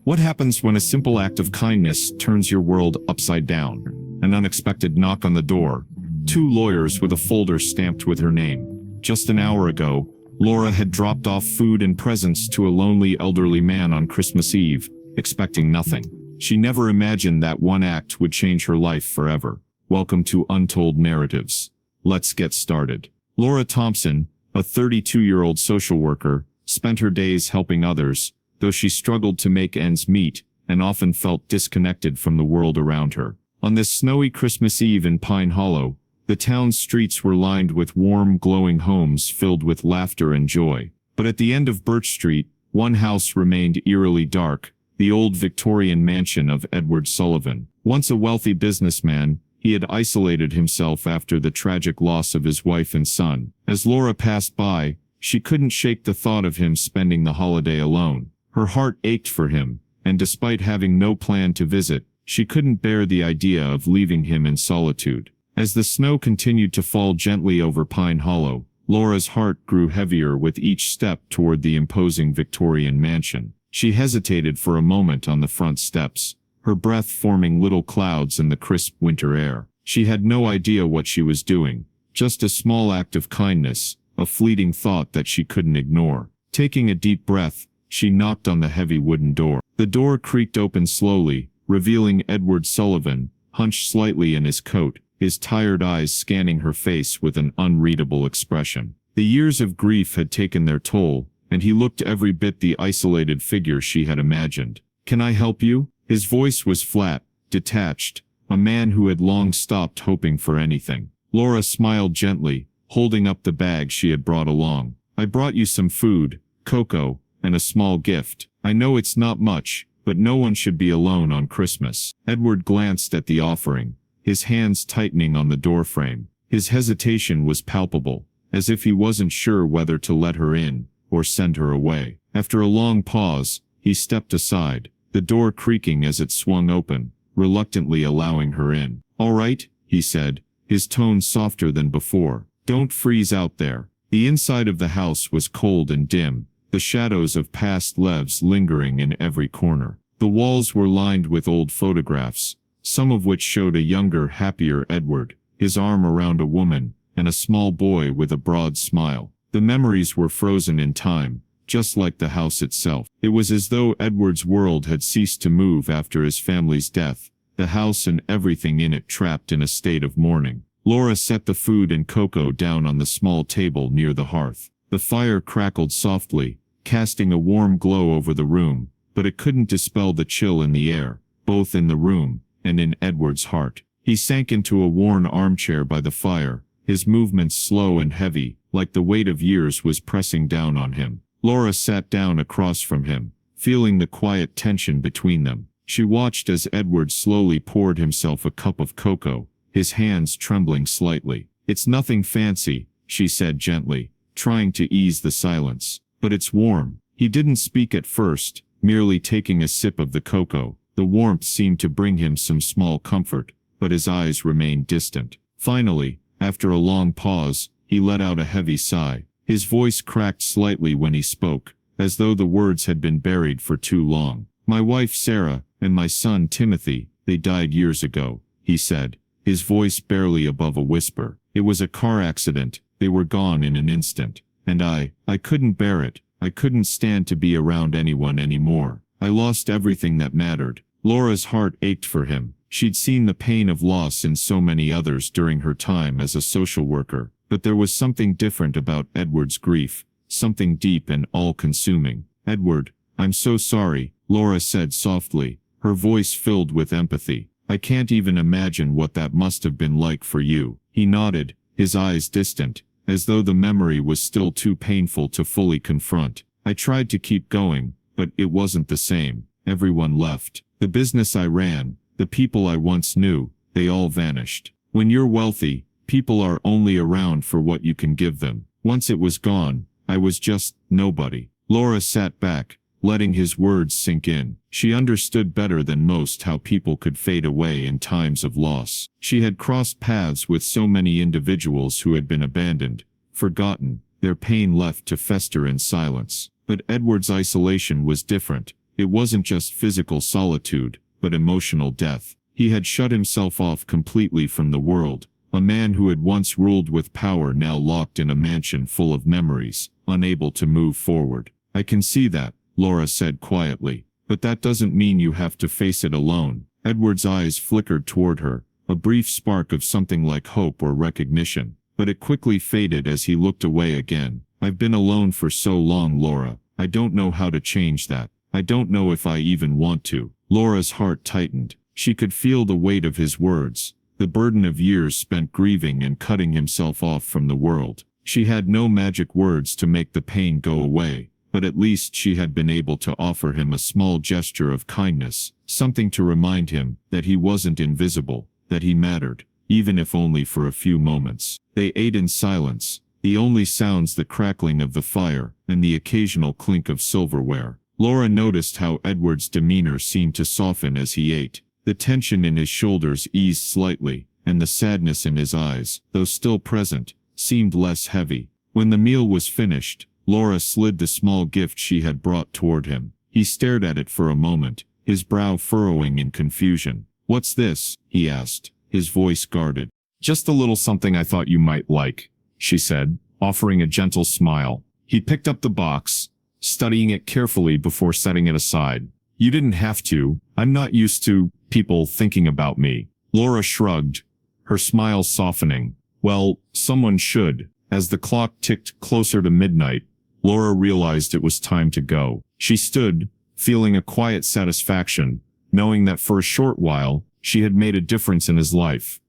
What happens when a simple act of kindness turns your world upside down? An unexpected knock on the door. Two lawyers with a folder stamped with her name. Just an hour ago, Laura had dropped off food and presents to a lonely elderly man on Christmas Eve, expecting nothing. She never imagined that one act would change her life forever. Welcome to Untold Narratives. Let's get started. Laura Thompson, a 32-year-old social worker, spent her days helping others, though she struggled to make ends meet and often felt disconnected from the world around her. On this snowy Christmas Eve in Pine Hollow, the town's streets were lined with warm, glowing homes filled with laughter and joy. But at the end of Birch Street, one house remained eerily dark, the old Victorian mansion of Edward Sullivan. Once a wealthy businessman, he had isolated himself after the tragic loss of his wife and son. As Laura passed by, she couldn't shake the thought of him spending the holiday alone. Her heart ached for him, and despite having no plan to visit, she couldn't bear the idea of leaving him in solitude. As the snow continued to fall gently over Pine Hollow, Laura's heart grew heavier with each step toward the imposing Victorian mansion. She hesitated for a moment on the front steps, her breath forming little clouds in the crisp winter air. She had no idea what she was doing, just a small act of kindness, a fleeting thought that she couldn't ignore. Taking a deep breath, she knocked on the heavy wooden door. The door creaked open slowly, revealing Edward Sullivan, hunched slightly in his coat, his tired eyes scanning her face with an unreadable expression. The years of grief had taken their toll, and he looked every bit the isolated figure she had imagined. "Can I help you?" His voice was flat, detached, a man who had long stopped hoping for anything. Laura smiled gently, holding up the bag she had brought along. "I brought you some food, cocoa, and a small gift. I know it's not much, but no one should be alone on Christmas." Edward glanced at the offering, his hands tightening on the doorframe. His hesitation was palpable, as if he wasn't sure whether to let her in or send her away. After a long pause, he stepped aside, the door creaking as it swung open, reluctantly allowing her in. "All right," he said, his tone softer than before. "Don't freeze out there." The inside of the house was cold and dim, the shadows of past lives lingering in every corner. The walls were lined with old photographs, some of which showed a younger, happier Edward, his arm around a woman, and a small boy with a broad smile. The memories were frozen in time, just like the house itself. It was as though Edward's world had ceased to move after his family's death, the house and everything in it trapped in a state of mourning. Laura set the food and cocoa down on the small table near the hearth. The fire crackled softly, casting a warm glow over the room, but it couldn't dispel the chill in the air, both in the room and in Edward's heart. He sank into a worn armchair by the fire, his movements slow and heavy, like the weight of years was pressing down on him. Laura sat down across from him, feeling the quiet tension between them. She watched as Edward slowly poured himself a cup of cocoa, his hands trembling slightly. "It's nothing fancy," she said gently, trying to ease the silence. "But it's warm." He didn't speak at first, merely taking a sip of the cocoa. The warmth seemed to bring him some small comfort, but his eyes remained distant. Finally, after a long pause, he let out a heavy sigh. His voice cracked slightly when he spoke, as though the words had been buried for too long. "My wife Sarah, and my son Timothy, they died years ago," he said, his voice barely above a whisper. "It was a car accident, they were gone in an instant. And I couldn't bear it. I couldn't stand to be around anyone anymore. I lost everything that mattered." Laura's heart ached for him. She'd seen the pain of loss in so many others during her time as a social worker, but there was something different about Edward's grief, something deep and all-consuming. "Edward, I'm so sorry," Laura said softly, her voice filled with empathy. "I can't even imagine what that must have been like for you." He nodded, his eyes distant, as though the memory was still too painful to fully confront. "I tried to keep going, but it wasn't the same. Everyone left. The business I ran, the people I once knew, they all vanished. When you're wealthy, people are only around for what you can give them. Once it was gone, I was just nobody." Laura sat back, letting his words sink in. She understood better than most how people could fade away in times of loss. She had crossed paths with so many individuals who had been abandoned, forgotten, their pain left to fester in silence. But Edward's isolation was different. It wasn't just physical solitude, but emotional death. He had shut himself off completely from the world. A man who had once ruled with power now locked in a mansion full of memories, unable to move forward. I can see that, Laura said quietly. But that doesn't mean you have to face it alone. Edward's eyes flickered toward her, a brief spark of something like hope or recognition. But it quickly faded as he looked away again. I've been alone for so long, Laura. I don't know how to change that. I don't know if I even want to. Laura's heart tightened. She could feel the weight of his words, the burden of years spent grieving and cutting himself off from the world. She had no magic words to make the pain go away, but at least she had been able to offer him a small gesture of kindness, something to remind him that he wasn't invisible, that he mattered, even if only for a few moments. They ate in silence, the only sounds the crackling of the fire and the occasional clink of silverware. Laura noticed how Edward's demeanor seemed to soften as he ate. The tension in his shoulders eased slightly, and the sadness in his eyes, though still present, seemed less heavy. When the meal was finished, Laura slid the small gift she had brought toward him. He stared at it for a moment, his brow furrowing in confusion. "What's this?" he asked, his voice guarded. "Just a little something I thought you might like," she said, offering a gentle smile. He picked up the box, studying it carefully before setting it aside. "You didn't have to. I'm not used to people thinking about me." Laura shrugged, her smile softening. "Well, someone should." As the clock ticked closer to midnight, Laura realized it was time to go. She stood, feeling a quiet satisfaction, knowing that for a short while, she had made a difference in his life.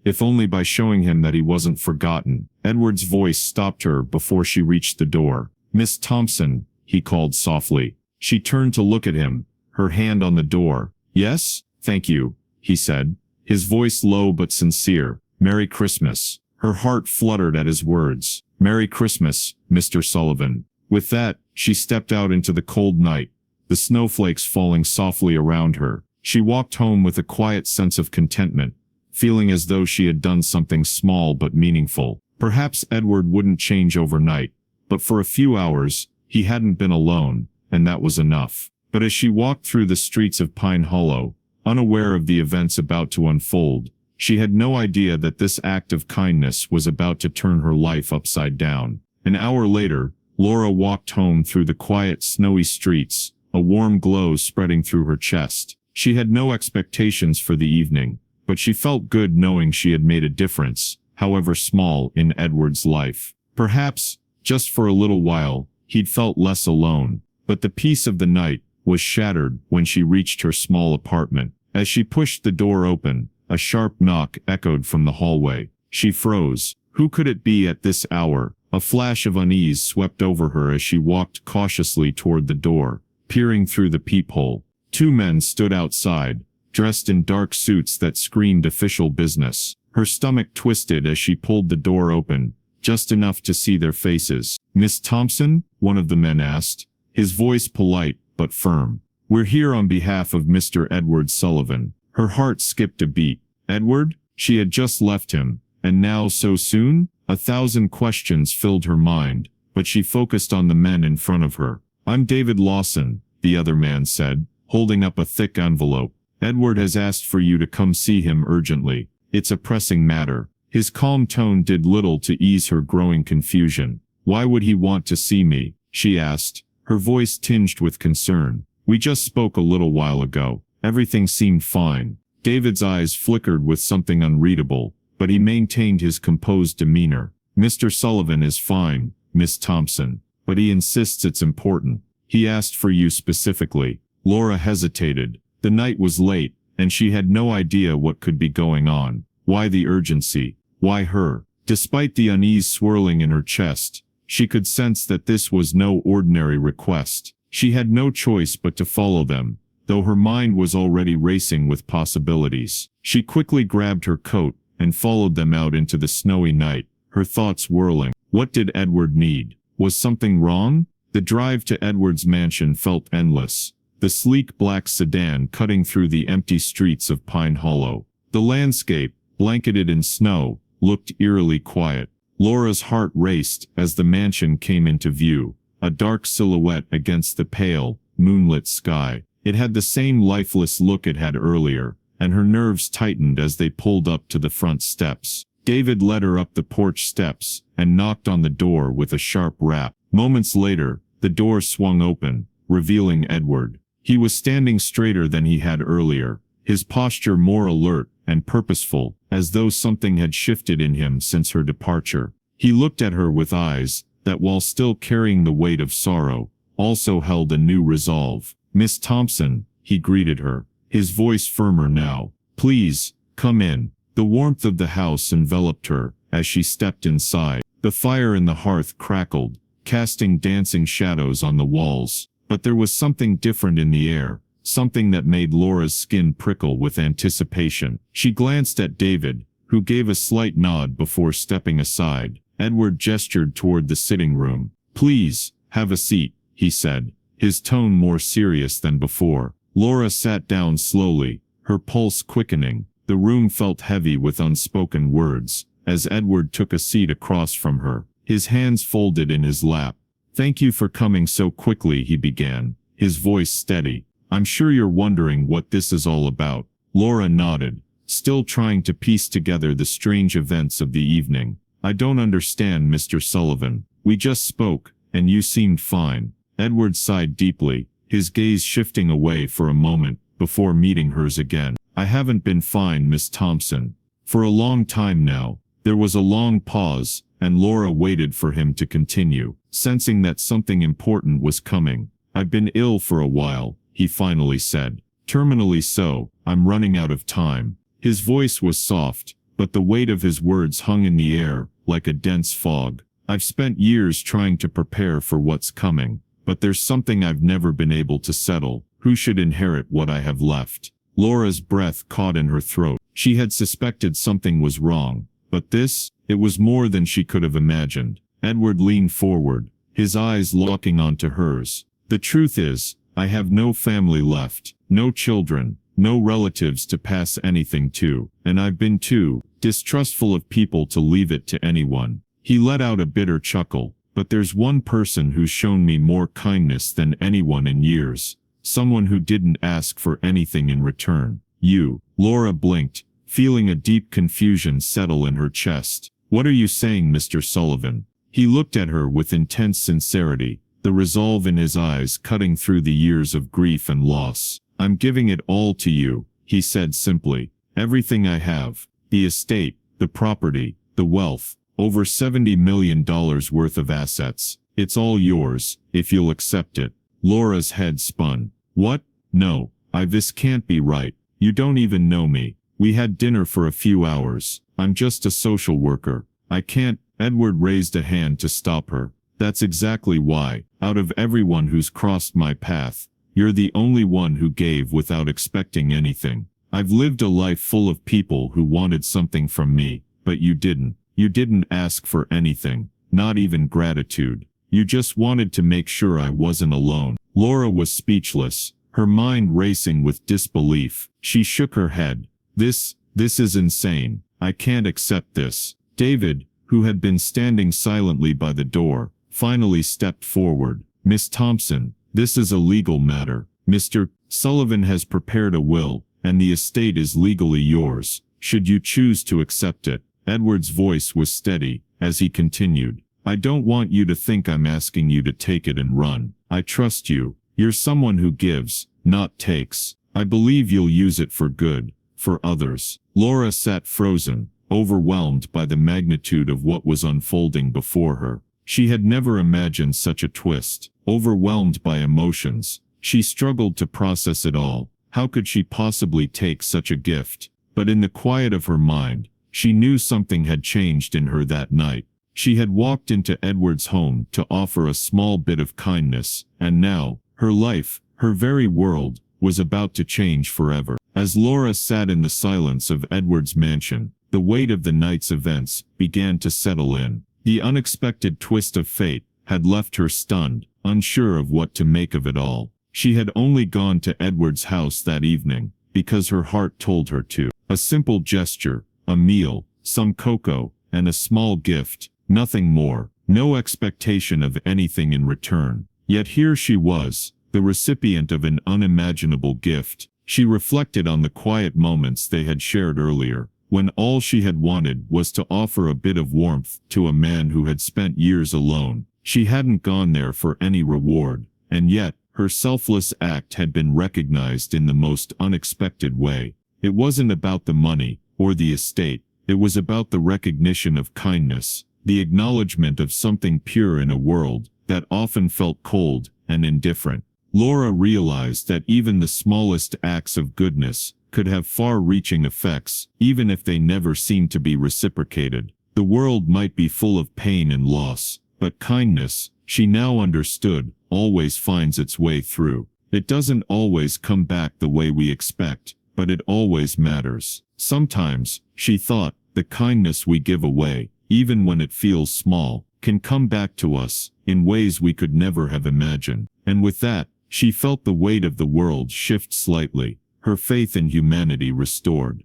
If only by showing him that he wasn't forgotten. Edward's voice stopped her before she reached the door. "Miss Thompson," he called softly. She turned to look at him, her hand on the door. "Yes, thank you," he said, his voice low but sincere. "Merry Christmas." Her heart fluttered at his words. "Merry Christmas, Mr. Sullivan." With that, she stepped out into the cold night, the snowflakes falling softly around her. She walked home with a quiet sense of contentment, feeling as though she had done something small but meaningful. Perhaps Edward wouldn't change overnight, but for a few hours, he hadn't been alone, and that was enough. But as she walked through the streets of Pine Hollow, unaware of the events about to unfold, she had no idea that this act of kindness was about to turn her life upside down. An hour later, Laura walked home through the quiet, snowy streets, a warm glow spreading through her chest. She had no expectations for the evening, but she felt good knowing she had made a difference, however small, in Edward's life. Perhaps, just for a little while, he'd felt less alone, but the peace of the night was shattered when she reached her small apartment. As she pushed the door open, a sharp knock echoed from the hallway. She froze. Who could it be at this hour? A flash of unease swept over her as she walked cautiously toward the door, peering through the peephole. Two men stood outside, dressed in dark suits that screamed official business. Her stomach twisted as she pulled the door open, just enough to see their faces. "Miss Thompson?" one of the men asked, his voice polite but firm. "We're here on behalf of Mr. Edward Sullivan." Her heart skipped a beat. Edward? She had just left him, and now so soon? 1,000 questions filled her mind, but she focused on the men in front of her. "I'm David Lawson," the other man said, holding up a thick envelope. "Edward has asked for you to come see him urgently. It's a pressing matter." His calm tone did little to ease her growing confusion. "Why would he want to see me?" she asked, her voice tinged with concern. "We just spoke a little while ago. Everything seemed fine." David's eyes flickered with something unreadable, but he maintained his composed demeanor. "Mr. Sullivan is fine, Miss Thompson, but he insists it's important. He asked for you specifically." Laura hesitated. The night was late, and she had no idea what could be going on. Why the urgency? Why her? Despite the unease swirling in her chest, she could sense that this was no ordinary request. She had no choice but to follow them, though her mind was already racing with possibilities. She quickly grabbed her coat and followed them out into the snowy night, her thoughts whirling. What did Edward need? Was something wrong? The drive to Edward's mansion felt endless, the sleek black sedan cutting through the empty streets of Pine Hollow. The landscape, blanketed in snow, looked eerily quiet. Laura's heart raced as the mansion came into view, a dark silhouette against the pale, moonlit sky. It had the same lifeless look it had earlier, and her nerves tightened as they pulled up to the front steps. David led her up the porch steps and knocked on the door with a sharp rap. Moments later, the door swung open, revealing Edward. He was standing straighter than he had earlier, his posture more alert and purposeful, as though something had shifted in him since her departure. He looked at her with eyes that, while still carrying the weight of sorrow, also held a new resolve. "Miss Thompson," he greeted her, his voice firmer now. "Please, come in." The warmth of the house enveloped her as she stepped inside. The fire in the hearth crackled, casting dancing shadows on the walls. But there was something different in the air, something that made Laura's skin prickle with anticipation. She glanced at David, who gave a slight nod before stepping aside. Edward gestured toward the sitting room. "Please, have a seat," he said, his tone more serious than before. Laura sat down slowly, her pulse quickening. The room felt heavy with unspoken words, as Edward took a seat across from her, his hands folded in his lap. "Thank you for coming so quickly," he began, his voice steady. "I'm sure you're wondering what this is all about." Laura nodded, still trying to piece together the strange events of the evening. "I don't understand, Mr. Sullivan. We just spoke, and you seemed fine." Edward sighed deeply, his gaze shifting away for a moment, before meeting hers again. "I haven't been fine, Miss Thompson. For a long time now." There was a long pause, and Laura waited for him to continue, sensing that something important was coming. "I've been ill for a while," he finally said. "Terminally so. I'm running out of time." His voice was soft, but the weight of his words hung in the air, like a dense fog. "I've spent years trying to prepare for what's coming, but there's something I've never been able to settle. Who should inherit what I have left?" Laura's breath caught in her throat. She had suspected something was wrong, but this, it was more than she could have imagined. Edward leaned forward, his eyes locking onto hers. "The truth is, I have no family left, no children, no relatives to pass anything to, and I've been too distrustful of people to leave it to anyone." He let out a bitter chuckle. "But there's one person who's shown me more kindness than anyone in years. Someone who didn't ask for anything in return. You." Laura blinked, feeling a deep confusion settle in her chest. "What are you saying, Mr. Sullivan?" He looked at her with intense sincerity, the resolve in his eyes cutting through the years of grief and loss. "I'm giving it all to you," he said simply. "Everything I have. The estate, the property, the wealth, over $70 million worth of assets. It's all yours, if you'll accept it." Laura's head spun. "What? No, this can't be right. You don't even know me. We had dinner for a few hours. I'm just a social worker. I can't." Edward raised a hand to stop her. "That's exactly why, out of everyone who's crossed my path, you're the only one who gave without expecting anything. I've lived a life full of people who wanted something from me, but you didn't. You didn't ask for anything, not even gratitude. You just wanted to make sure I wasn't alone." Laura was speechless, her mind racing with disbelief. She shook her head. This is insane. I can't accept this." David, who had been standing silently by the door, finally stepped forward. "Miss Thompson, this is a legal matter. Mr. Sullivan has prepared a will, and the estate is legally yours, should you choose to accept it." Edward's voice was steady, as he continued. "I don't want you to think I'm asking you to take it and run. I trust you. You're someone who gives, not takes. I believe you'll use it for good, for others." Laura sat frozen, overwhelmed by the magnitude of what was unfolding before her. She had never imagined such a twist. Overwhelmed by emotions, she struggled to process it all. How could she possibly take such a gift? But in the quiet of her mind, she knew something had changed in her that night. She had walked into Edward's home to offer a small bit of kindness, and now, her life, her very world, was about to change forever. As Laura sat in the silence of Edward's mansion, the weight of the night's events began to settle in. The unexpected twist of fate had left her stunned, unsure of what to make of it all. She had only gone to Edward's house that evening because her heart told her to. A simple gesture, a meal, some cocoa, and a small gift. Nothing more, no expectation of anything in return. Yet here she was, the recipient of an unimaginable gift. She reflected on the quiet moments they had shared earlier, when all she had wanted was to offer a bit of warmth to a man who had spent years alone. She hadn't gone there for any reward, and yet, her selfless act had been recognized in the most unexpected way. It wasn't about the money, or the estate. It was about the recognition of kindness, the acknowledgement of something pure in a world that often felt cold and indifferent. Laura realized that even the smallest acts of goodness could have far-reaching effects, even if they never seemed to be reciprocated. The world might be full of pain and loss, but kindness, she now understood, always finds its way through. It doesn't always come back the way we expect, but it always matters. Sometimes, she thought, the kindness we give away, even when it feels small, can come back to us in ways we could never have imagined. And with that, she felt the weight of the world shift slightly, her faith in humanity restored.